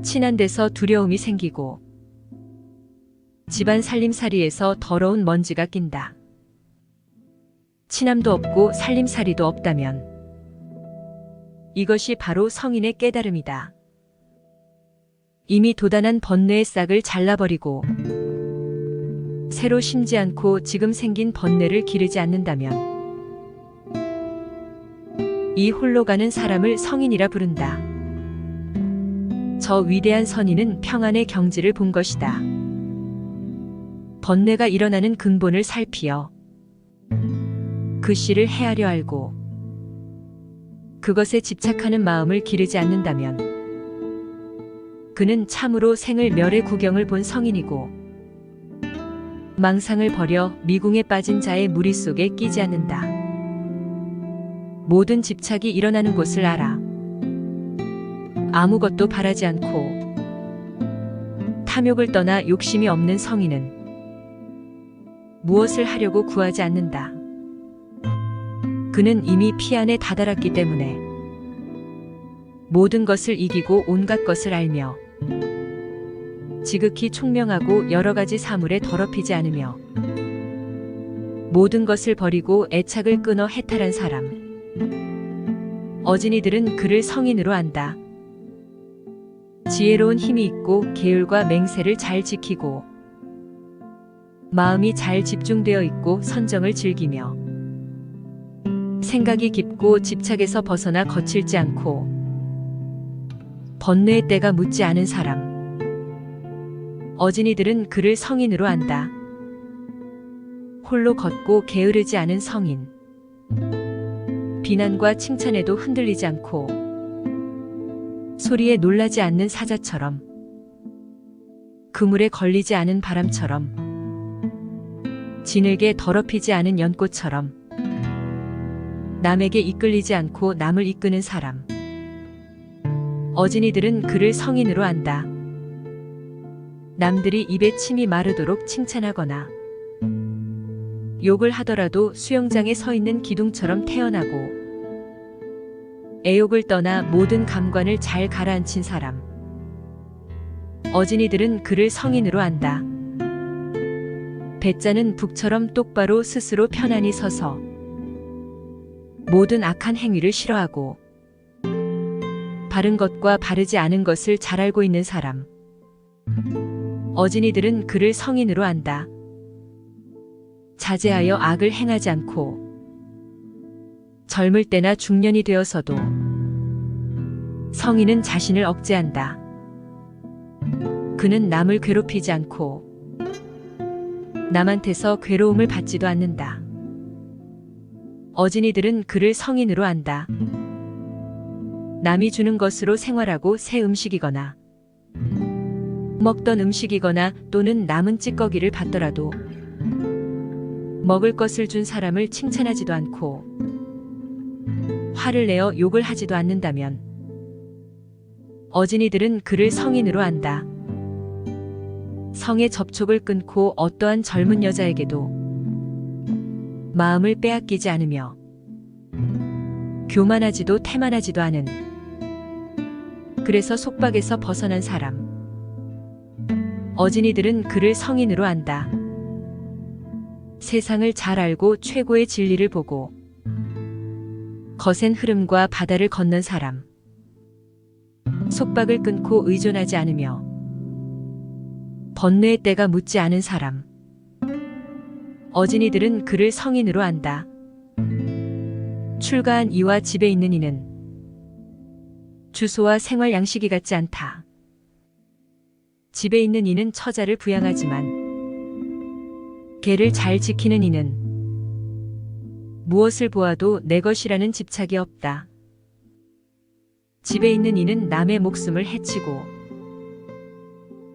친한 데서 두려움이 생기고 집안 살림살이에서 더러운 먼지가 낀다. 친함도 없고 살림살이도 없다면 이것이 바로 성인의 깨달음이다. 이미 도단한 번뇌의 싹을 잘라버리고 새로 심지 않고 지금 생긴 번뇌를 기르지 않는다면 이 홀로 가는 사람을 성인이라 부른다. 저 위대한 선인은 평안의 경지를 본 것이다. 번뇌가 일어나는 근본을 살피어 그 씨를 헤아려 알고 그것에 집착하는 마음을 기르지 않는다면 그는 참으로 생을 멸의 구경을 본 성인이고 망상을 버려 미궁에 빠진 자의 무리 속에 끼지 않는다. 모든 집착이 일어나는 곳을 알아 아무것도 바라지 않고 탐욕을 떠나 욕심이 없는 성인은 무엇을 하려고 구하지 않는다. 그는 이미 피 안에 다다랐기 때문에 모든 것을 이기고 온갖 것을 알며 지극히 총명하고 여러 가지 사물에 더럽히지 않으며 모든 것을 버리고 애착을 끊어 해탈한 사람. 어진이들은 그를 성인으로 안다. 지혜로운 힘이 있고 계율과 맹세를 잘 지키고 마음이 잘 집중되어 있고 선정을 즐기며 생각이 깊고 집착에서 벗어나 거칠지 않고 번뇌의 때가 묻지 않은 사람. 어진이들은 그를 성인으로 안다. 홀로 걷고 게으르지 않은 성인. 비난과 칭찬에도 흔들리지 않고 소리에 놀라지 않는 사자처럼 그물에 걸리지 않은 바람처럼 진흙에 더럽히지 않은 연꽃처럼 남에게 이끌리지 않고 남을 이끄는 사람. 어진이들은 그를 성인으로 안다. 남들이 입에 침이 마르도록 칭찬하거나 욕을 하더라도 수영장에 서 있는 기둥처럼 태어나고 애욕을 떠나 모든 감관을 잘 가라앉힌 사람. 어진이들은 그를 성인으로 안다. 배짜는 북처럼 똑바로 스스로 편안히 서서 모든 악한 행위를 싫어하고 바른 것과 바르지 않은 것을 잘 알고 있는 사람. 어진이들은 그를 성인으로 안다. 자제하여 악을 행하지 않고 젊을 때나 중년이 되어서도 성인은 자신을 억제한다. 그는 남을 괴롭히지 않고 남한테서 괴로움을 받지도 않는다. 어진이들은 그를 성인으로 안다. 남이 주는 것으로 생활하고 새 음식이거나 먹던 음식이거나 또는 남은 찌꺼기를 받더라도 먹을 것을 준 사람을 칭찬하지도 않고 화를 내어 욕을 하지도 않는다면 어진이들은 그를 성인으로 안다. 성의 접촉을 끊고 어떠한 젊은 여자에게도 마음을 빼앗기지 않으며 교만하지도 태만하지도 않은, 그래서 속박에서 벗어난 사람. 어진이들은 그를 성인으로 안다. 세상을 잘 알고 최고의 진리를 보고 거센 흐름과 바다를 건넌 사람. 속박을 끊고 의존하지 않으며 번뇌의 때가 묻지 않은 사람. 어진이들은 그를 성인으로 안다. 출가한 이와 집에 있는 이는 주소와 생활 양식이 같지 않다. 집에 있는 이는 처자를 부양하지만 개를 잘 지키는 이는 무엇을 보아도 내 것이라는 집착이 없다. 집에 있는 이는 남의 목숨을 해치고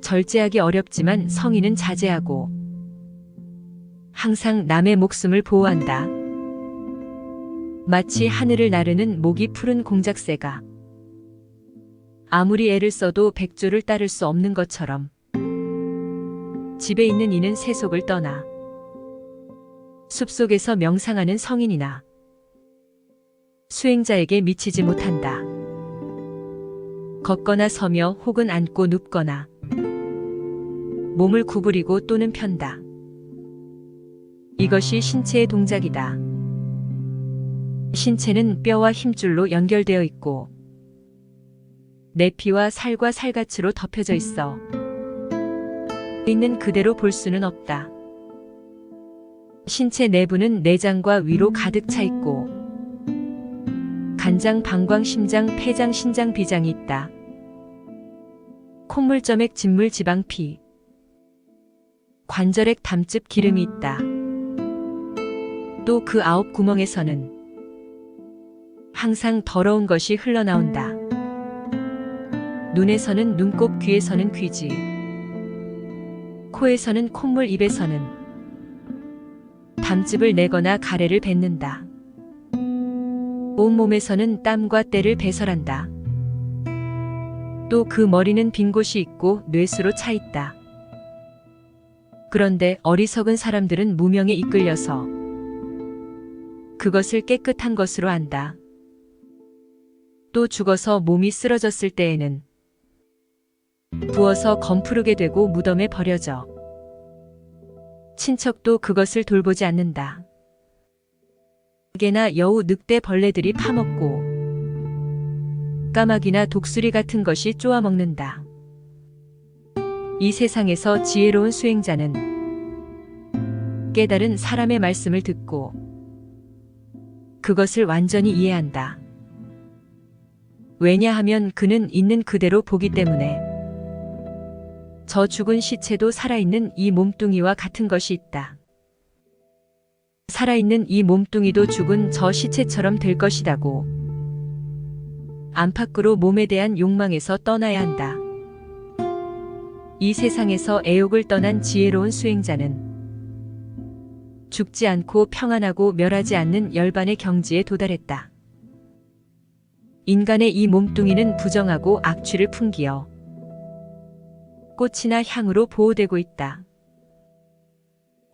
절제하기 어렵지만 성인은 자제하고 항상 남의 목숨을 보호한다. 마치 하늘을 나르는 목이 푸른 공작새가 아무리 애를 써도 백조를 따를 수 없는 것처럼 집에 있는 이는 세속을 떠나 숲속에서 명상하는 성인이나 수행자에게 미치지 못한다. 걷거나 서며 혹은 앉고 눕거나 몸을 구부리고 또는 편다. 이것이 신체의 동작이다. 신체는 뼈와 힘줄로 연결되어 있고 내피와 살과 살갗으로 덮여져 있어 있는 그대로 볼 수는 없다. 신체 내부는 내장과 위로 가득 차 있고 간장, 방광, 심장, 폐장, 신장, 비장이 있다. 콧물, 점액, 진물, 지방, 피, 관절액, 담즙, 기름이 있다. 또 그 9 구멍에서는 항상 더러운 것이 흘러나온다. 눈에서는 눈곱, 귀에서는 귀지, 코에서는 콧물, 입에서는 담즙을 내거나 가래를 뱉는다. 온몸에서는 땀과 때를 배설한다. 또 그 머리는 빈 곳이 있고 뇌수로 차 있다. 그런데 어리석은 사람들은 무명에 이끌려서 그것을 깨끗한 것으로 안다. 또 죽어서 몸이 쓰러졌을 때에는 부어서 검푸르게 되고 무덤에 버려져 친척도 그것을 돌보지 않는다. 개나 여우, 늑대, 벌레들이 파먹고 까마귀나 독수리 같은 것이 쪼아먹는다. 이 세상에서 지혜로운 수행자는 깨달은 사람의 말씀을 듣고 그것을 완전히 이해한다. 왜냐하면 그는 있는 그대로 보기 때문에 저 죽은 시체도 살아있는 이 몸뚱이와 같은 것이 있다. 살아있는 이 몸뚱이도 죽은 저 시체처럼 될 것이다고 안팎으로 몸에 대한 욕망에서 떠나야 한다. 이 세상에서 애욕을 떠난 지혜로운 수행자는 죽지 않고 평안하고 멸하지 않는 열반의 경지에 도달했다. 인간의 이 몸뚱이는 부정하고 악취를 풍기어 꽃이나 향으로 보호되고 있다.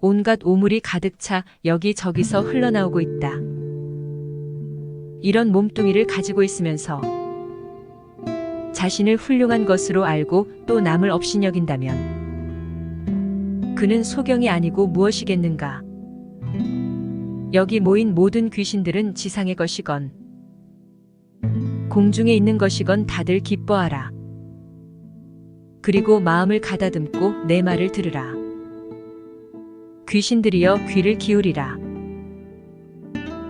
온갖 오물이 가득 차 여기저기서 흘러나오고 있다. 이런 몸뚱이를 가지고 있으면서 자신을 훌륭한 것으로 알고 또 남을 업신여긴다면 그는 소경이 아니고 무엇이겠는가? 여기 모인 모든 귀신들은 지상의 것이건 공중에 있는 것이건 다들 기뻐하라. 그리고 마음을 가다듬고 내 말을 들으라. 귀신들이여 귀를 기울이라.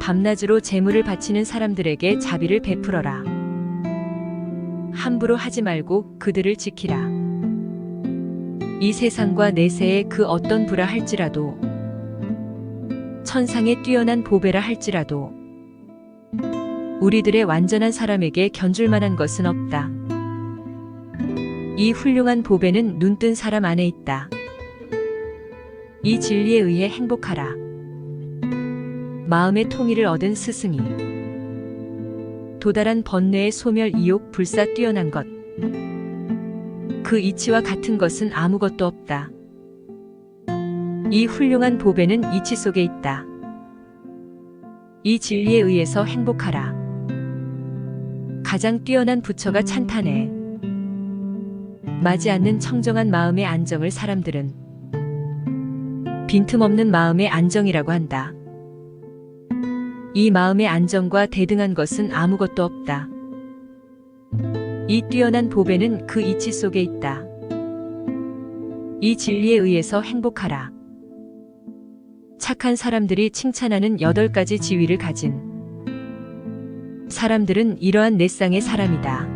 밤낮으로 재물을 바치는 사람들에게 자비를 베풀어라. 함부로 하지 말고 그들을 지키라. 이 세상과 내세에 그 어떤 부라 할지라도 천상에 뛰어난 보배라 할지라도 우리들의 완전한 사람에게 견줄 만한 것은 없다. 이 훌륭한 보배는 눈뜬 사람 안에 있다. 이 진리에 의해 행복하라. 마음의 통일을 얻은 스승이 도달한 번뇌의 소멸, 이욕, 불사, 뛰어난 것, 그 이치와 같은 것은 아무것도 없다. 이 훌륭한 보배는 이치 속에 있다. 이 진리에 의해서 행복하라. 가장 뛰어난 부처가 찬탄해 마지 않는 청정한 마음의 안정을 사람들은 빈틈없는 마음의 안정이라고 한다. 이 마음의 안정과 대등한 것은 아무것도 없다. 이 뛰어난 보배는 그 이치 속에 있다. 이 진리에 의해서 행복하라. 착한 사람들이 칭찬하는 8가지 지위를 가진 사람들은 이러한 내 쌍의 사람이다.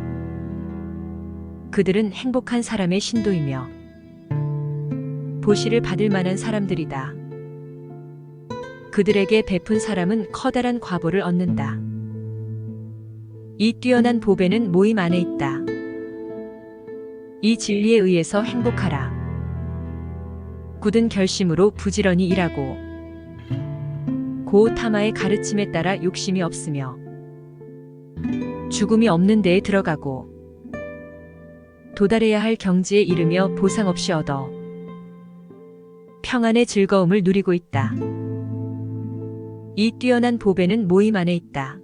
그들은 행복한 사람의 신도이며 보시를 받을 만한 사람들이다. 그들에게 베푼 사람은 커다란 과보를 얻는다. 이 뛰어난 보배는 모임 안에 있다. 이 진리에 의해서 행복하라. 굳은 결심으로 부지런히 일하고 고타마의 가르침에 따라 욕심이 없으며 죽음이 없는 데에 들어가고 도달해야 할 경지에 이르며 보상 없이 얻어 평안의 즐거움을 누리고 있다. 이 뛰어난 보배는 모임 안에 있다.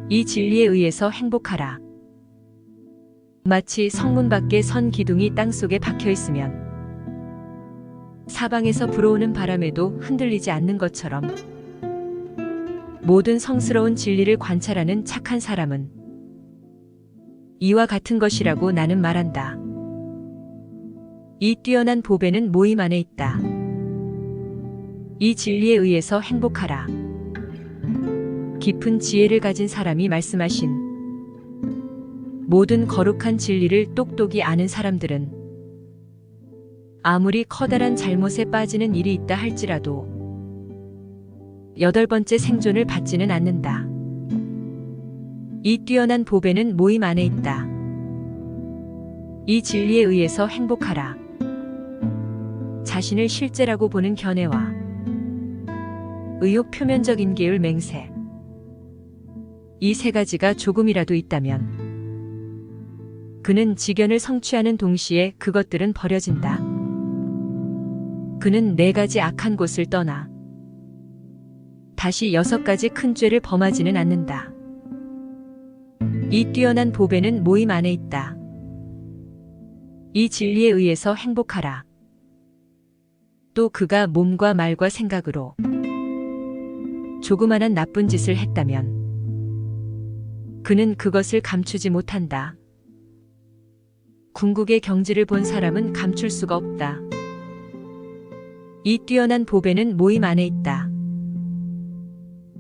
이 진리에 의해서 행복하라. 마치 성문 밖에 선 기둥이 땅속에 박혀 있으면 사방에서 불어오는 바람에도 흔들리지 않는 것처럼 모든 성스러운 진리를 관찰하는 착한 사람은 이와 같은 것이라고 나는 말한다. 이 뛰어난 보배는 모임 안에 있다. 이 진리에 의해서 행복하라. 깊은 지혜를 가진 사람이 말씀하신 모든 거룩한 진리를 똑똑히 아는 사람들은 아무리 커다란 잘못에 빠지는 일이 있다 할지라도 8번째 생존을 받지는 않는다. 이 뛰어난 보배는 모임 안에 있다. 이 진리에 의해서 행복하라. 자신을 실제라고 보는 견해와 의욕 표면적인 계율 맹세. 이 세 가지가 조금이라도 있다면 그는 지견을 성취하는 동시에 그것들은 버려진다. 그는 4가지 악한 곳을 떠나 다시 6가지 큰 죄를 범하지는 않는다. 이 뛰어난 보배는 모임 안에 있다. 이 진리에 의해서 행복하라. 또 그가 몸과 말과 생각으로 조그마한 나쁜 짓을 했다면 그는 그것을 감추지 못한다. 궁극의 경지를 본 사람은 감출 수가 없다. 이 뛰어난 보배는 모임 안에 있다.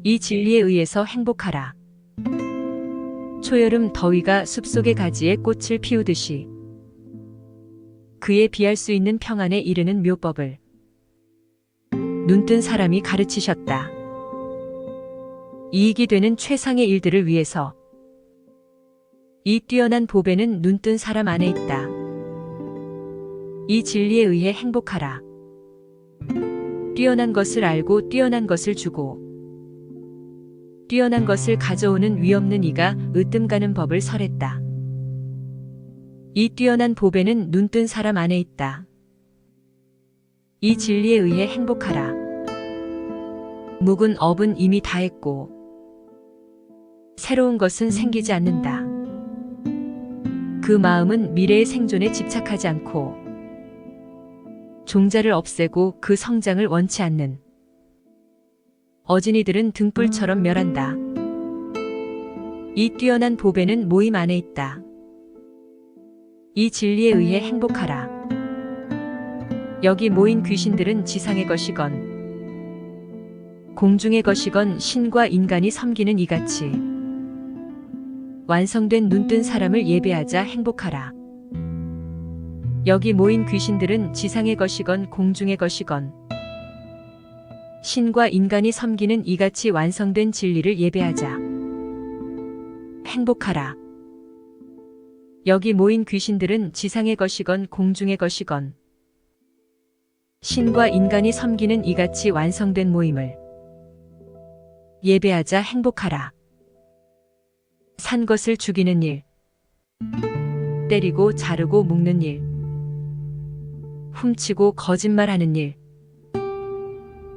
이 진리에 의해서 행복하라. 초여름 더위가 숲속의 가지에 꽃을 피우듯이 그에 비할 수 있는 평안에 이르는 묘법을 눈뜬 사람이 가르치셨다. 이익이 되는 최상의 일들을 위해서 이 뛰어난 보배는 눈뜬 사람 안에 있다. 이 진리에 의해 행복하라. 뛰어난 것을 알고 뛰어난 것을 주고 뛰어난 것을 가져오는 위없는 이가 으뜸 가는 법을 설했다. 이 뛰어난 보배는 눈뜬 사람 안에 있다. 이 진리에 의해 행복하라. 묵은 업은 이미 다했고 새로운 것은 생기지 않는다. 그 마음은 미래의 생존에 집착하지 않고 종자를 없애고 그 성장을 원치 않는 어진이들은 등불처럼 멸한다. 이 뛰어난 보배는 모임 안에 있다. 이 진리에 의해 행복하라. 여기 모인 귀신들은 지상의 것이건 공중의 것이건 신과 인간이 섬기는 이같이 완성된 눈뜬 사람을 예배하자 행복하라. 여기 모인 귀신들은 지상의 것이건 공중의 것이건 신과 인간이 섬기는 이같이 완성된 진리를 예배하자 행복하라. 여기 모인 귀신들은 지상의 것이건 공중의 것이건 신과 인간이 섬기는 이같이 완성된 모임을 예배하자 행복하라. 산 것을 죽이는 일, 때리고 자르고 묶는 일, 훔치고 거짓말하는 일,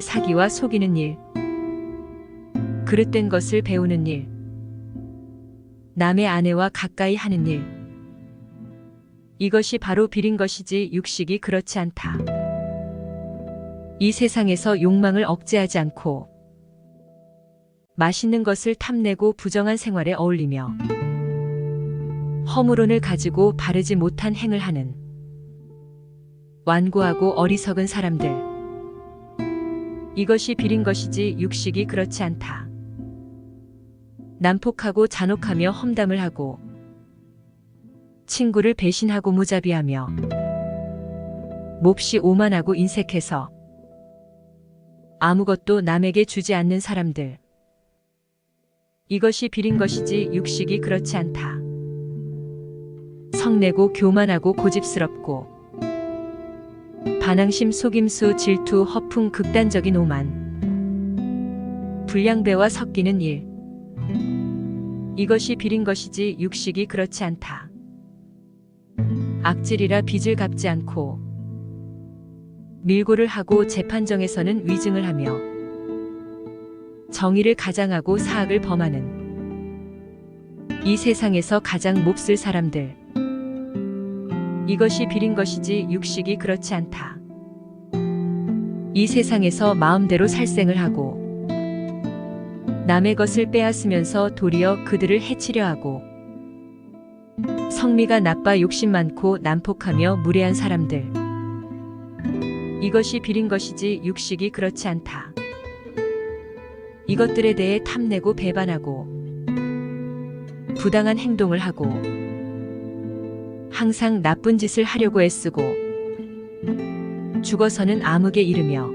사기와 속이는 일, 그릇된 것을 배우는 일, 남의 아내와 가까이 하는 일. 이것이 바로 비린 것이지 육식이 그렇지 않다. 이 세상에서 욕망을 억제하지 않고 맛있는 것을 탐내고 부정한 생활에 어울리며 허물론을 가지고 바르지 못한 행을 하는 완고하고 어리석은 사람들. 이것이 비린 것이지 육식이 그렇지 않다. 난폭하고 잔혹하며 험담을 하고 친구를 배신하고 무자비하며 몹시 오만하고 인색해서 아무것도 남에게 주지 않는 사람들. 이것이 비린 것이지 육식이 그렇지 않다. 성내고 교만하고 고집스럽고 반항심, 속임수, 질투, 허풍, 극단적인 오만, 불량배와 섞이는 일. 이것이 비린 것이지 육식이 그렇지 않다. 악질이라 빚을 갚지 않고 밀고를 하고 재판정에서는 위증을 하며 정의를 가장하고 사악을 범하는 이 세상에서 가장 몹쓸 사람들. 이것이 비린 것이지 육식이 그렇지 않다. 이 세상에서 마음대로 살생을 하고 남의 것을 빼앗으면서 도리어 그들을 해치려 하고 성미가 나빠 욕심 많고 난폭하며 무례한 사람들. 이것이 비린 것이지 육식이 그렇지 않다. 이것들에 대해 탐내고 배반하고 부당한 행동을 하고 항상 나쁜 짓을 하려고 애쓰고 죽어서는 암흑에 이르며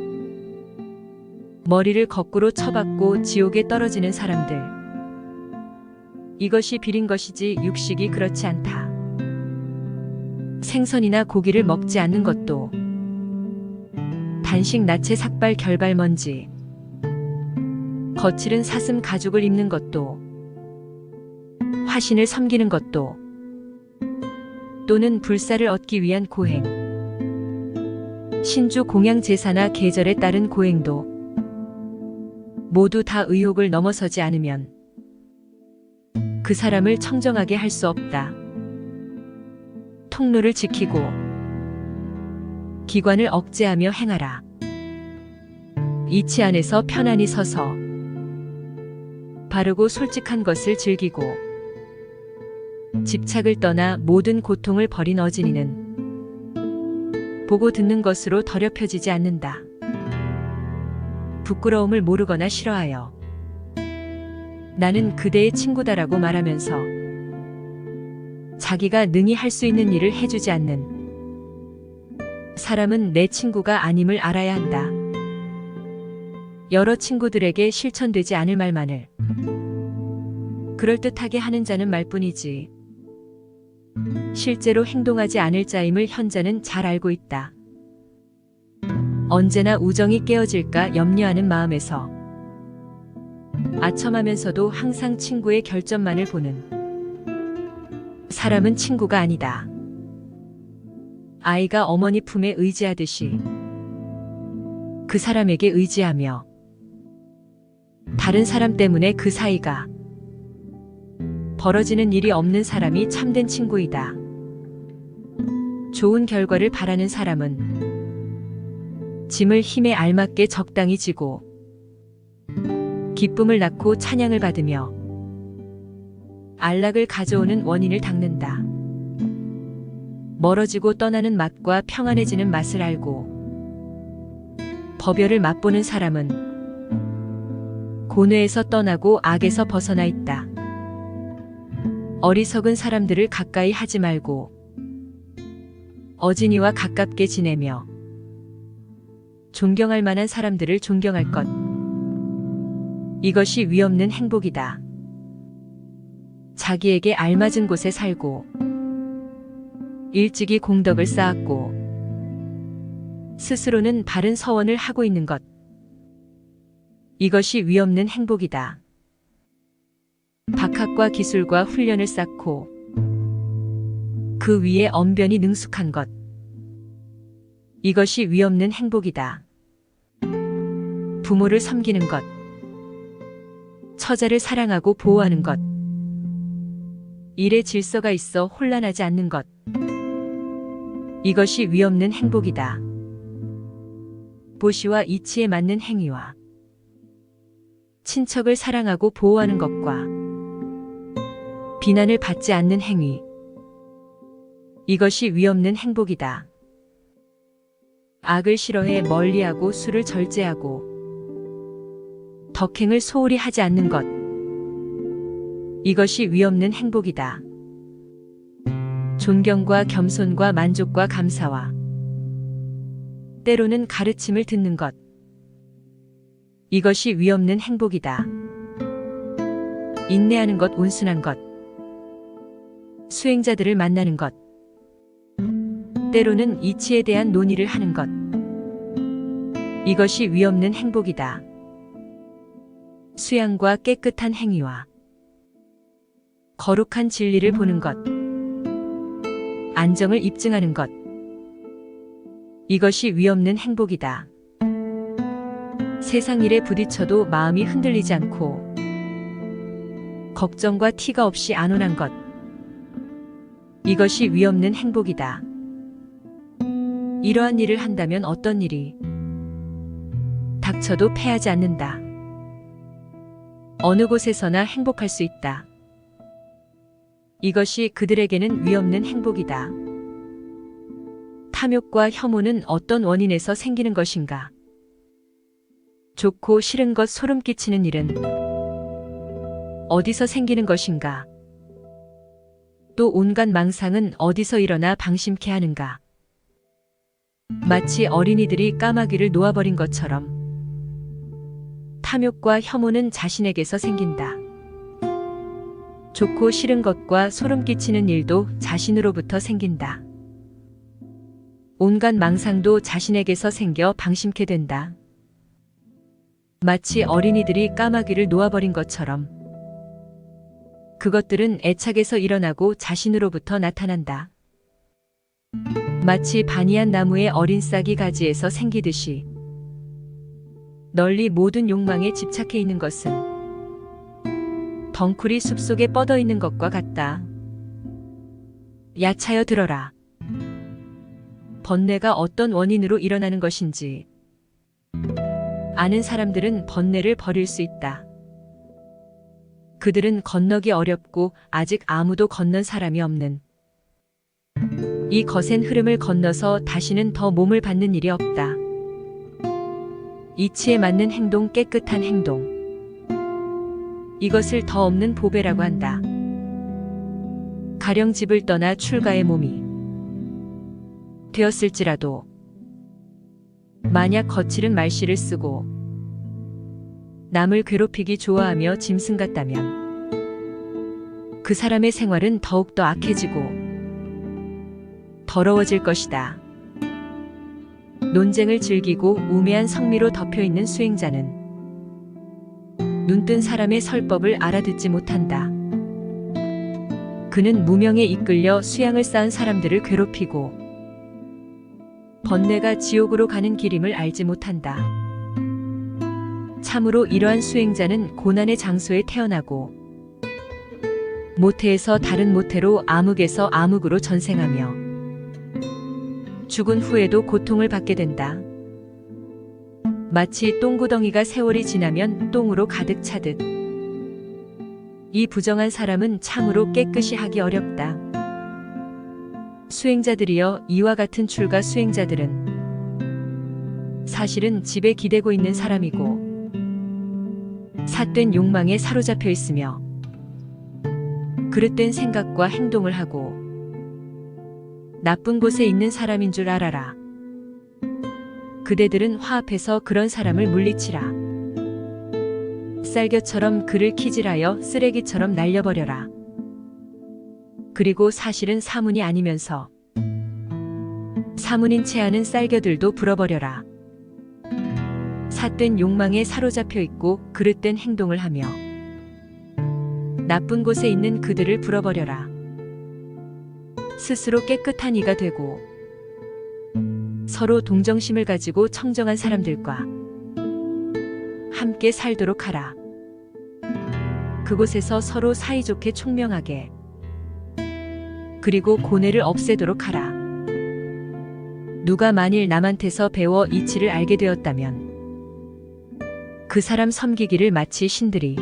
머리를 거꾸로 쳐박고 지옥에 떨어지는 사람들. 이것이 비린 것이지 육식이 그렇지 않다. 생선이나 고기를 먹지 않는 것도 단식 나체 삭발 결발 먼지 거칠은 사슴 가죽을 입는 것도 화신을 섬기는 것도 또는 불사를 얻기 위한 고행 신주 공양 제사나 계절에 따른 고행도 모두 다 의욕을 넘어서지 않으면 그 사람을 청정하게 할 수 없다. 통로를 지키고 기관을 억제하며 행하라. 이치 안에서 편안히 서서 바르고 솔직한 것을 즐기고 집착을 떠나 모든 고통을 버린 어진이는 보고 듣는 것으로 더럽혀지지 않는다. 부끄러움을 모르거나 싫어하여 나는 그대의 친구다라고 말하면서 자기가 능히 할 수 있는 일을 해주지 않는 사람은 내 친구가 아님을 알아야 한다. 여러 친구들에게 실천되지 않을 말만을 그럴듯하게 하는 자는 말뿐이지 실제로 행동하지 않을 자임을 현자는 잘 알고 있다. 언제나 우정이 깨어질까 염려하는 마음에서 아첨하면서도 항상 친구의 결점만을 보는 사람은 친구가 아니다. 아이가 어머니 품에 의지하듯이 그 사람에게 의지하며 다른 사람 때문에 그 사이가 벌어지는 일이 없는 사람이 참된 친구이다. 좋은 결과를 바라는 사람은 짐을 힘에 알맞게 적당히 지고 기쁨을 낳고 찬양을 받으며 안락을 가져오는 원인을 닦는다. 멀어지고 떠나는 맛과 평안해지는 맛을 알고 법열을 맛보는 사람은 고뇌에서 떠나고 악에서 벗어나 있다. 어리석은 사람들을 가까이 하지 말고 어진이와 가깝게 지내며 존경할 만한 사람들을 존경할 것. 이것이 위없는 행복이다. 자기에게 알맞은 곳에 살고 일찍이 공덕을 쌓았고 스스로는 바른 서원을 하고 있는 것. 이것이 위없는 행복이다. 박학과 기술과 훈련을 쌓고 그 위에 언변이 능숙한 것. 이것이 위없는 행복이다. 부모를 섬기는 것. 처자를 사랑하고 보호하는 것. 일에 질서가 있어 혼란하지 않는 것. 이것이 위없는 행복이다. 보시와 이치에 맞는 행위와 친척을 사랑하고 보호하는 것과 비난을 받지 않는 행위. 이것이 위없는 행복이다. 악을 싫어해 멀리하고 술을 절제하고 덕행을 소홀히 하지 않는 것. 이것이 위없는 행복이다. 존경과 겸손과 만족과 감사와 때로는 가르침을 듣는 것. 이것이 위없는 행복이다. 인내하는 것, 온순한 것. 수행자들을 만나는 것. 때로는 이치에 대한 논의를 하는 것. 이것이 위없는 행복이다. 수양과 깨끗한 행위와 거룩한 진리를 보는 것. 안정을 입증하는 것. 이것이 위없는 행복이다. 세상 일에 부딪혀도 마음이 흔들리지 않고 걱정과 티가 없이 안온한 것. 이것이 위없는 행복이다. 이러한 일을 한다면 어떤 일이 닥쳐도 패하지 않는다. 어느 곳에서나 행복할 수 있다. 이것이 그들에게는 위없는 행복이다. 탐욕과 혐오는 어떤 원인에서 생기는 것인가? 좋고 싫은 것 소름 끼치는 일은 어디서 생기는 것인가? 또 온갖 망상은 어디서 일어나 방심케 하는가? 마치 어린이들이 까마귀를 놓아버린 것처럼 탐욕과 혐오는 자신에게서 생긴다. 좋고 싫은 것과 소름 끼치는 일도 자신으로부터 생긴다. 온갖 망상도 자신에게서 생겨 방심케 된다. 마치 어린이들이 까마귀를 놓아버린 것처럼 그것들은 애착에서 일어나고 자신으로부터 나타난다. 마치 반이한 나무의 어린 싹이 가지에서 생기듯이 널리 모든 욕망에 집착해 있는 것은 덩쿨이 숲속에 뻗어 있는 것과 같다. 야차여 들어라. 번뇌가 어떤 원인으로 일어나는 것인지 아는 사람들은 번뇌를 버릴 수 있다. 그들은 건너기 어렵고 아직 아무도 건넌 사람이 없는 이 거센 흐름을 건너서 다시는 더 몸을 받는 일이 없다. 이치에 맞는 행동, 깨끗한 행동. 이것을 더 없는 보배라고 한다. 가령 집을 떠나 출가의 몸이 되었을지라도 만약 거칠은 말씨를 쓰고 남을 괴롭히기 좋아하며 짐승 같다면 그 사람의 생활은 더욱더 악해지고 더러워질 것이다. 논쟁을 즐기고 우매한 성미로 덮여있는 수행자는 눈뜬 사람의 설법을 알아듣지 못한다. 그는 무명에 이끌려 수양을 쌓은 사람들을 괴롭히고 번뇌가 지옥으로 가는 길임을 알지 못한다. 참으로 이러한 수행자는 고난의 장소에 태어나고 모태에서 다른 모태로 암흑에서 암흑으로 전생하며 죽은 후에도 고통을 받게 된다. 마치 똥구덩이가 세월이 지나면 똥으로 가득 차듯 이 부정한 사람은 참으로 깨끗이 하기 어렵다. 수행자들이여, 이와 같은 출가 수행자들은 사실은 집에 기대고 있는 사람이고 삿된 욕망에 사로잡혀 있으며 그릇된 생각과 행동을 하고 나쁜 곳에 있는 사람인 줄 알아라. 그대들은 화합해서 그런 사람을 물리치라. 쌀겨처럼 그를 키질하여 쓰레기처럼 날려버려라. 그리고 사실은 사문이 아니면서 사문인 채 하는 쌀겨들도 불어버려라. 삿된 욕망에 사로잡혀 있고 그릇된 행동을 하며 나쁜 곳에 있는 그들을 불어버려라. 스스로 깨끗한 이가 되고 서로 동정심을 가지고 청정한 사람들과 함께 살도록 하라. 그곳에서 서로 사이좋게 총명하게 그리고 고뇌를 없애도록 하라. 누가 만일 남한테서 배워 이치를 알게 되었다면 그 사람 섬기기를 마치 신들이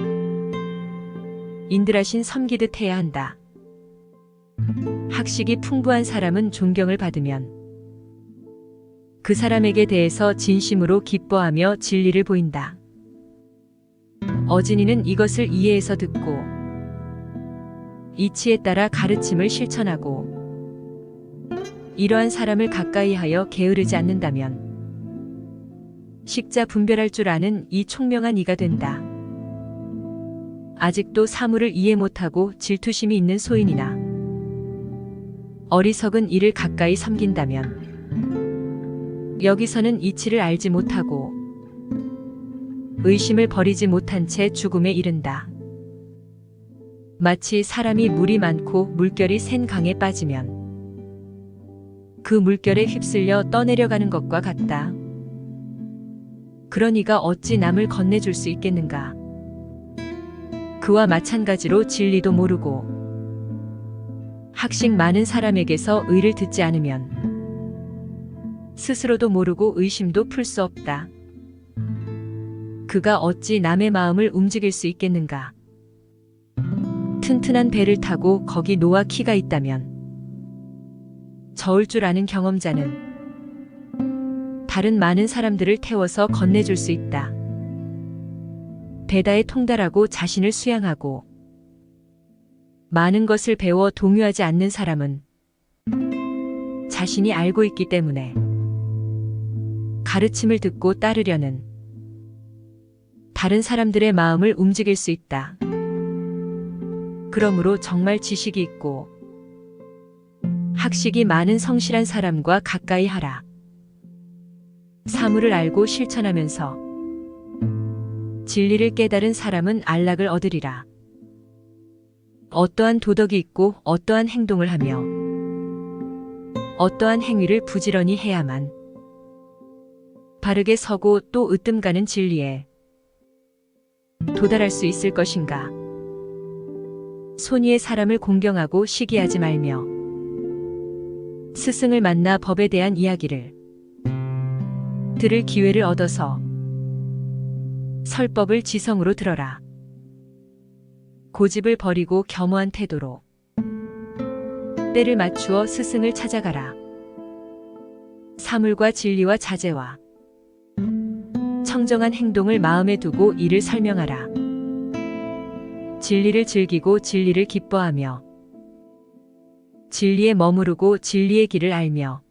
인들하신 섬기듯 해야 한다. 학식이 풍부한 사람은 존경을 받으면 그 사람에게 대해서 진심으로 기뻐하며 진리를 보인다. 어진이는 이것을 이해해서 듣고 이치에 따라 가르침을 실천하고 이러한 사람을 가까이 하여 게으르지 않는다면 식자 분별할 줄 아는 이 총명한 이가 된다. 아직도 사물을 이해 못하고 질투심이 있는 소인이나 어리석은 이를 가까이 섬긴다면 여기서는 이치를 알지 못하고 의심을 버리지 못한 채 죽음에 이른다. 마치 사람이 물이 많고 물결이 센 강에 빠지면 그 물결에 휩쓸려 떠내려가는 것과 같다. 그런 이가 어찌 남을 건네줄 수 있겠는가? 그와 마찬가지로 진리도 모르고 학식 많은 사람에게서 의를 듣지 않으면 스스로도 모르고 의심도 풀 수 없다. 그가 어찌 남의 마음을 움직일 수 있겠는가? 튼튼한 배를 타고 거기 노아 키가 있다면 저을 줄 아는 경험자는 다른 많은 사람들을 태워서 건네줄 수 있다. 배다에 통달하고 자신을 수양하고 많은 것을 배워 동요하지 않는 사람은 자신이 알고 있기 때문에 가르침을 듣고 따르려는 다른 사람들의 마음을 움직일 수 있다. 그러므로 정말 지식이 있고 학식이 많은 성실한 사람과 가까이 하라. 사물을 알고 실천하면서 진리를 깨달은 사람은 안락을 얻으리라. 어떠한 도덕이 있고 어떠한 행동을 하며 어떠한 행위를 부지런히 해야만 바르게 서고 또 으뜸 가는 진리에 도달할 수 있을 것인가? 손위의 사람을 공경하고 시기하지 말며 스승을 만나 법에 대한 이야기를 들을 기회를 얻어서 설법을 지성으로 들어라. 고집을 버리고 겸허한 태도로 때를 맞추어 스승을 찾아가라. 사물과 진리와 자제와 청정한 행동을 마음에 두고 이를 설명하라. 진리를 즐기고 진리를 기뻐하며 진리에 머무르고 진리의 길을 알며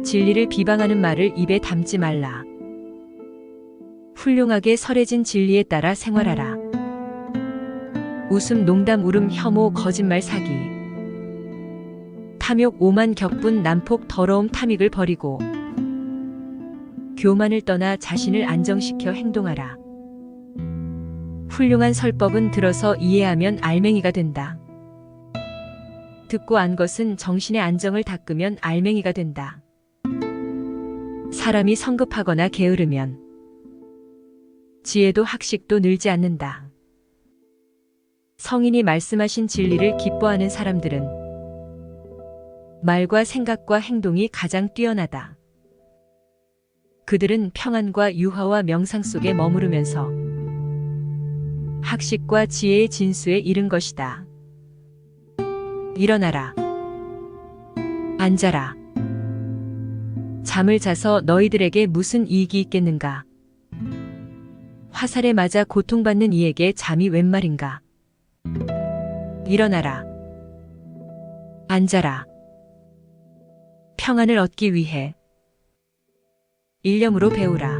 진리를 비방하는 말을 입에 담지 말라. 훌륭하게 설해진 진리에 따라 생활하라. 웃음, 농담, 울음, 혐오, 거짓말, 사기, 탐욕, 오만, 격분, 난폭, 더러움, 탐익을 버리고 교만을 떠나 자신을 안정시켜 행동하라. 훌륭한 설법은 들어서 이해하면 알맹이가 된다. 듣고 안 것은 정신의 안정을 닦으면 알맹이가 된다. 사람이 성급하거나 게으르면 지혜도 학식도 늘지 않는다. 성인이 말씀하신 진리를 기뻐하는 사람들은 말과 생각과 행동이 가장 뛰어나다. 그들은 평안과 유화와 명상 속에 머무르면서 학식과 지혜의 진수에 이른 것이다. 일어나라. 앉아라. 잠을 자서 너희들에게 무슨 이익이 있겠는가? 화살에 맞아 고통받는 이에게 잠이 웬 말인가? 일어나라. 앉아라. 평안을 얻기 위해 일념으로 배우라.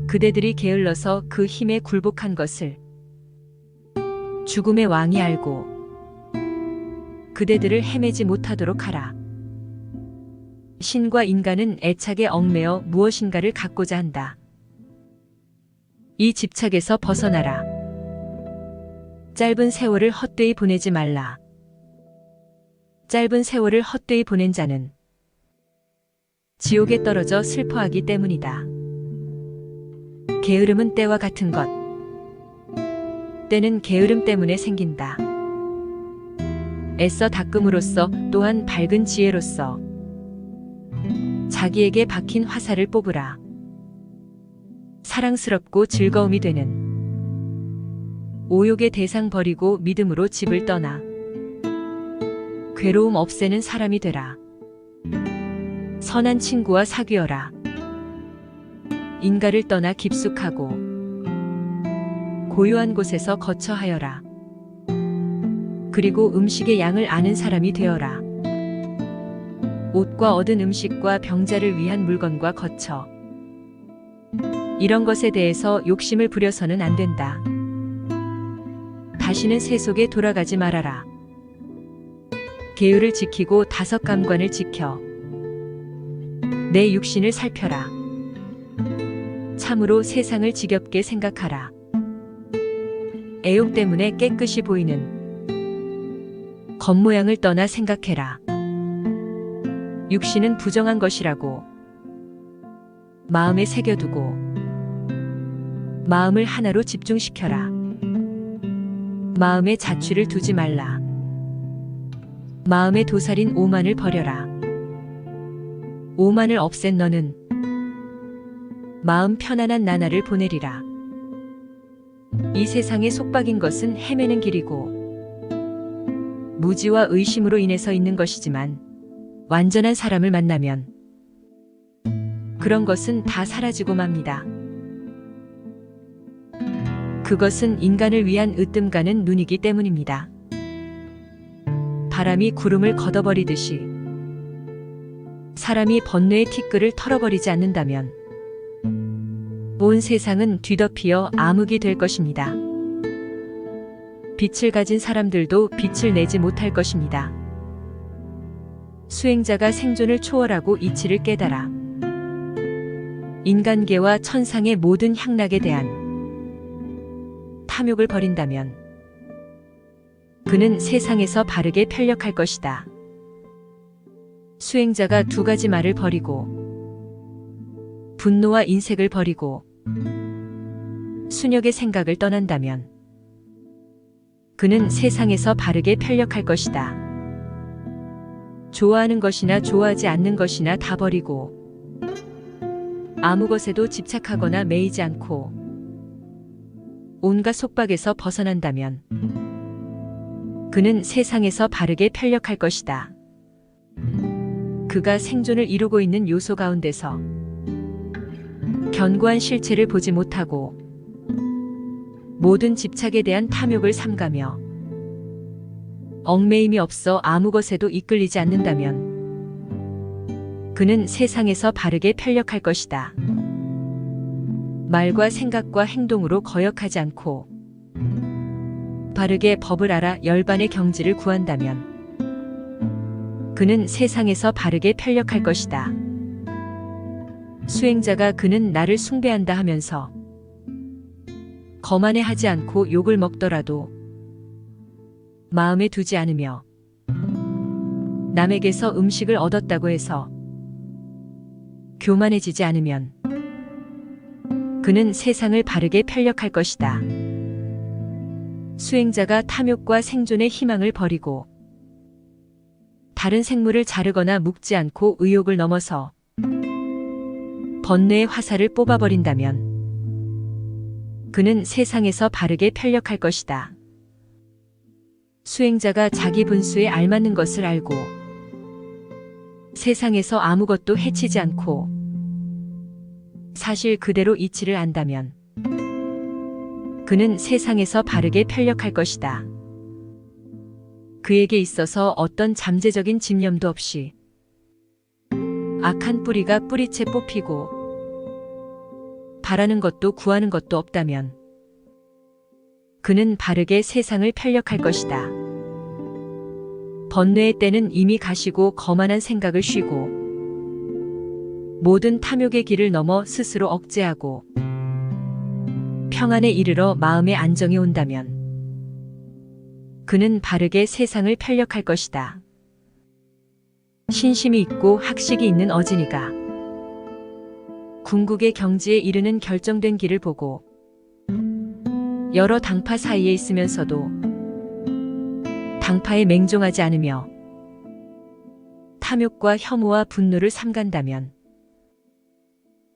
그대들이 게을러서 그 힘에 굴복한 것을 죽음의 왕이 알고 그대들을 헤매지 못하도록 하라. 신과 인간은 애착에 얽매여 무엇인가를 갖고자 한다. 이 집착에서 벗어나라. 짧은 세월을 헛되이 보내지 말라. 짧은 세월을 헛되이 보낸 자는 지옥에 떨어져 슬퍼하기 때문이다. 게으름은 때와 같은 것. 때는 게으름 때문에 생긴다. 애써 닦음으로써 또한 밝은 지혜로서 자기에게 박힌 화살을 뽑으라. 사랑스럽고 즐거움이 되는 오욕의 대상 버리고 믿음으로 집을 떠나 괴로움 없애는 사람이 되라. 선한 친구와 사귀어라. 인가를 떠나 깊숙하고 고요한 곳에서 거처하여라. 그리고 음식의 양을 아는 사람이 되어라. 옷과 얻은 음식과 병자를 위한 물건과 거처, 이런 것에 대해서 욕심을 부려서는 안 된다. 다시는 세속에 돌아가지 말아라. 계율을 지키고 다섯 감관을 지켜 내 육신을 살펴라. 참으로 세상을 지겹게 생각하라. 애욕 때문에 깨끗이 보이는 겉모양을 떠나 생각해라. 육신은 부정한 것이라고 마음에 새겨두고 마음을 하나로 집중시켜라. 마음에 자취를 두지 말라. 마음의 도살인 오만을 버려라. 오만을 없앤 너는 마음 편안한 나날을 보내리라. 이 세상에 속박인 것은 헤매는 길이고 무지와 의심으로 인해서 있는 것이지만 완전한 사람을 만나면 그런 것은 다 사라지고 맙니다. 그것은 인간을 위한 으뜸가는 눈이기 때문입니다. 바람이 구름을 걷어버리듯이 사람이 번뇌의 티끌을 털어버리지 않는다면 온 세상은 뒤덮여 암흑이 될 것입니다. 빛을 가진 사람들도 빛을 내지 못할 것입니다. 수행자가 생존을 초월하고 이치를 깨달아 인간계와 천상의 모든 향락에 대한 탐욕을 버린다면 그는 세상에서 바르게 편력할 것이다. 수행자가 두 가지 말을 버리고 분노와 인색을 버리고 순역의 생각을 떠난다면 그는 세상에서 바르게 편력할 것이다. 좋아하는 것이나 좋아하지 않는 것이나 다 버리고 아무 것에도 집착하거나 매이지 않고 온갖 속박에서 벗어난다면 그는 세상에서 바르게 편력할 것이다. 그가 생존을 이루고 있는 요소 가운데서 견고한 실체를 보지 못하고 모든 집착에 대한 탐욕을 삼가며 얽매임이 없어 아무 것에도 이끌리지 않는다면 그는 세상에서 바르게 편력할 것이다. 말과 생각과 행동으로 거역하지 않고 바르게 법을 알아 열반의 경지를 구한다면 그는 세상에서 바르게 편력할 것이다. 수행자가 그는 나를 숭배한다 하면서 거만해하지 않고 욕을 먹더라도 마음에 두지 않으며 남에게서 음식을 얻었다고 해서 교만해지지 않으면 그는 세상을 바르게 편력할 것이다. 수행자가 탐욕과 생존의 희망을 버리고 다른 생물을 자르거나 묶지 않고 의욕을 넘어서 번뇌의 화살을 뽑아버린다면 그는 세상에서 바르게 편력할 것이다. 수행자가 자기 분수에 알맞는 것을 알고 세상에서 아무것도 해치지 않고 사실 그대로 이치를 안다면 그는 세상에서 바르게 편력할 것이다. 그에게 있어서 어떤 잠재적인 집념도 없이 악한 뿌리가 뿌리채 뽑히고 바라는 것도 구하는 것도 없다면 그는 바르게 세상을 편력할 것이다. 번뇌의 때는 이미 가시고 거만한 생각을 쉬고 모든 탐욕의 길을 넘어 스스로 억제하고 평안에 이르러 마음의 안정이 온다면 그는 바르게 세상을 편력할 것이다. 신심이 있고 학식이 있는 어진이가 궁극의 경지에 이르는 결정된 길을 보고 여러 당파 사이에 있으면서도 당파에 맹종하지 않으며 탐욕과 혐오와 분노를 삼간다면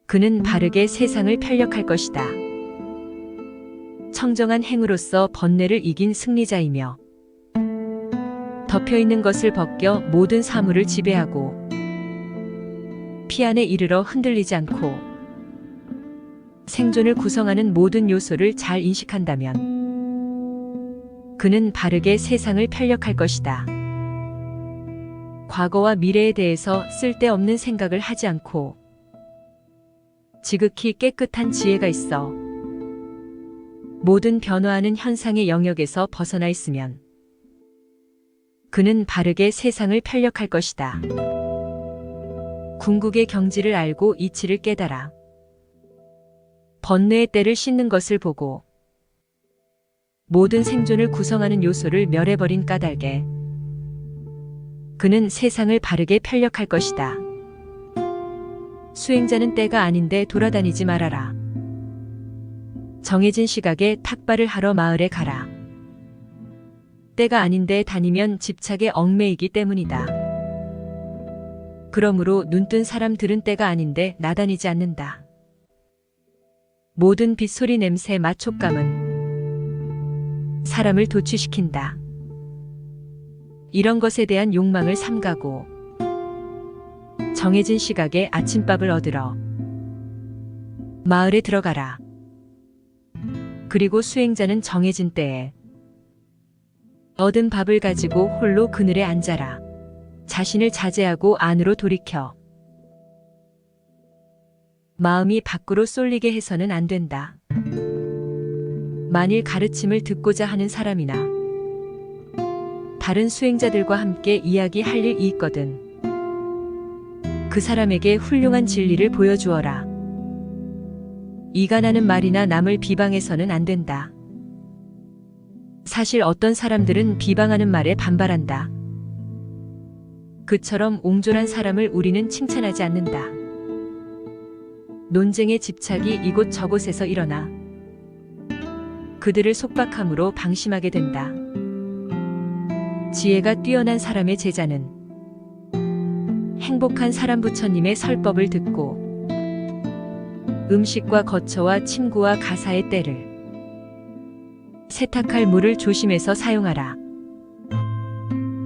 그는 바르게 세상을 편력할 것이다. 청정한 행으로서 번뇌를 이긴 승리자이며 덮여있는 것을 벗겨 모든 사물을 지배하고 피안에 이르러 흔들리지 않고 생존을 구성하는 모든 요소를 잘 인식한다면 그는 바르게 세상을 편력할 것이다. 과거와 미래에 대해서 쓸데없는 생각을 하지 않고 지극히 깨끗한 지혜가 있어 모든 변화하는 현상의 영역에서 벗어나 있으면 그는 바르게 세상을 편력할 것이다. 궁극의 경지를 알고 이치를 깨달아 번뇌의 때를 씻는 것을 보고 모든 생존을 구성하는 요소를 멸해버린 까닭에 그는 세상을 바르게 편력할 것이다. 수행자는 때가 아닌데 돌아다니지 말아라. 정해진 시각에 탁발을 하러 마을에 가라. 때가 아닌데 다니면 집착에 얽매이기 때문이다. 그러므로 눈뜬 사람들은 때가 아닌데 나다니지 않는다. 모든 빗소리, 냄새, 맛, 촉감은 사람을 도취시킨다. 이런 것에 대한 욕망을 삼가고 정해진 시각에 아침밥을 얻으러 마을에 들어가라. 그리고 수행자는 정해진 때에 얻은 밥을 가지고 홀로 그늘에 앉아라. 자신을 자제하고 안으로 돌이켜 마음이 밖으로 쏠리게 해서는 안 된다. 만일 가르침을 듣고자 하는 사람이나 다른 수행자들과 함께 이야기할 일이 있거든 그 사람에게 훌륭한 진리를 보여주어라. 이간하는 말이나 남을 비방해서는 안 된다. 사실 어떤 사람들은 비방하는 말에 반발한다. 그처럼 옹졸한 사람을 우리는 칭찬하지 않는다. 논쟁의 집착이 이곳저곳에서 일어나 그들을 속박함으로 방심하게 된다. 지혜가 뛰어난 사람의 제자는 행복한 사람 부처님의 설법을 듣고 음식과 거처와 침구와 가사의 때를 세탁할 물을 조심해서 사용하라.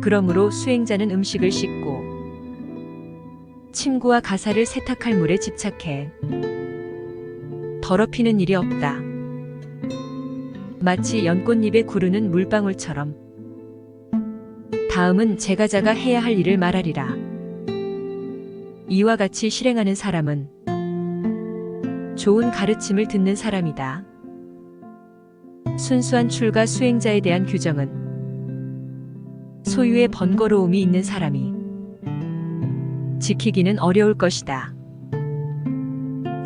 그러므로 수행자는 음식을 씻고 침구와 가사를 세탁할 물에 집착해 더럽히는 일이 없다. 마치 연꽃잎에 구르는 물방울처럼 다음은 제가자가 해야 할 일을 말하리라. 이와 같이 실행하는 사람은 좋은 가르침을 듣는 사람이다. 순수한 출가 수행자에 대한 규정은 소유의 번거로움이 있는 사람이 지키기는 어려울 것이다.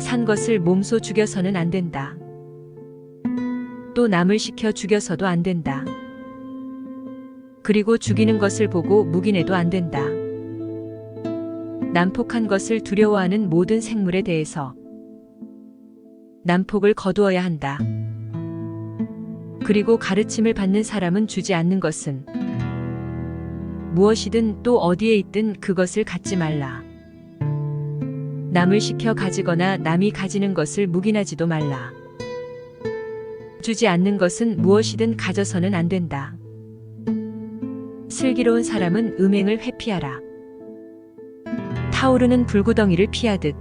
산 것을 몸소 죽여서는 안 된다. 또 남을 시켜 죽여서도 안 된다. 그리고 죽이는 것을 보고 묵인해도 안 된다. 난폭한 것을 두려워하는 모든 생물에 대해서 난폭을 거두어야 한다. 그리고 가르침을 받는 사람은 주지 않는 것은 무엇이든 또 어디에 있든 그것을 갖지 말라. 남을 시켜 가지거나 남이 가지는 것을 묵인하지도 말라. 주지 않는 것은 무엇이든 가져서는 안 된다. 슬기로운 사람은 음행을 회피하라. 타오르는 불구덩이를 피하듯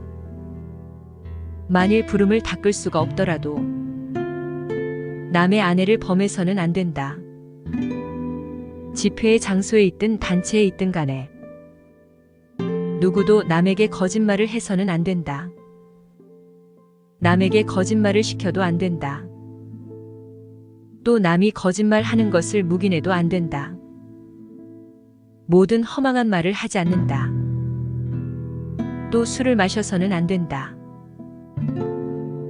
만일 부름을 닦을 수가 없더라도 남의 아내를 범해서는 안 된다. 집회의 장소에 있든 단체에 있든 간에 누구도 남에게 거짓말을 해서는 안 된다. 남에게 거짓말을 시켜도 안 된다. 또 남이 거짓말하는 것을 묵인해도 안 된다. 모든 허망한 말을 하지 않는다. 또 술을 마셔서는 안 된다.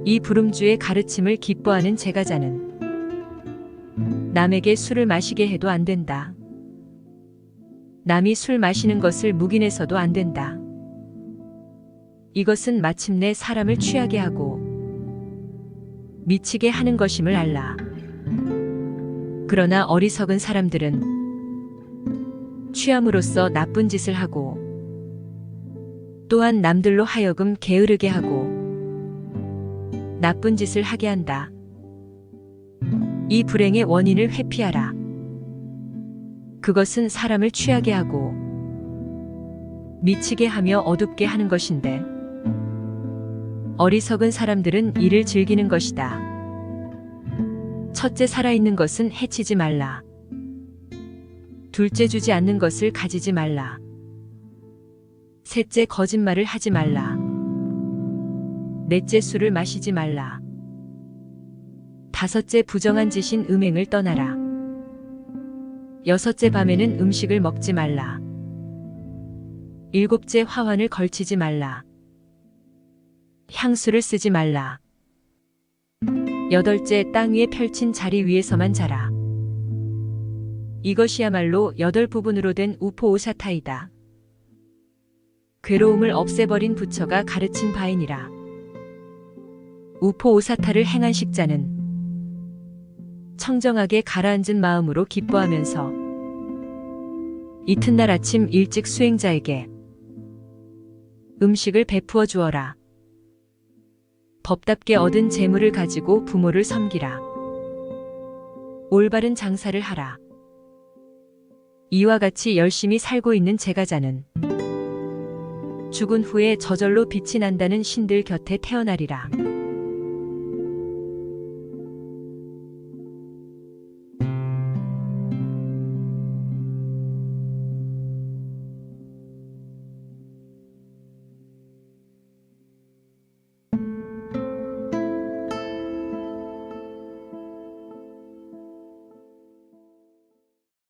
이 부름주의 가르침을 기뻐하는 제가자는 남에게 술을 마시게 해도 안 된다. 남이 술 마시는 것을 묵인해서도 안 된다. 이것은 마침내 사람을 취하게 하고 미치게 하는 것임을 알라. 그러나 어리석은 사람들은 취함으로써 나쁜 짓을 하고 또한 남들로 하여금 게으르게 하고 나쁜 짓을 하게 한다. 이 불행의 원인을 회피하라. 그것은 사람을 취하게 하고 미치게 하며 어둡게 하는 것인데 어리석은 사람들은 이를 즐기는 것이다. 첫째, 살아있는 것은 해치지 말라. 둘째, 주지 않는 것을 가지지 말라. 셋째, 거짓말을 하지 말라. 넷째, 술을 마시지 말라. 다섯째, 부정한 짓인 음행을 떠나라. 여섯째, 밤에는 음식을 먹지 말라. 일곱째, 화환을 걸치지 말라. 향수를 쓰지 말라. 여덟째, 땅 위에 펼친 자리 위에서만 자라. 이것이야말로 8부분으로 된 우포오사타이다. 괴로움을 없애버린 부처가 가르친 바이니라. 우포오사타를 행한 식자는 청정하게 가라앉은 마음으로 기뻐하면서 이튿날 아침 일찍 수행자에게 음식을 베푸어 주어라. 법답게 얻은 재물을 가지고 부모를 섬기라. 올바른 장사를 하라. 이와 같이 열심히 살고 있는 제가자는 죽은 후에 저절로 빛이 난다는 신들 곁에 태어나리라.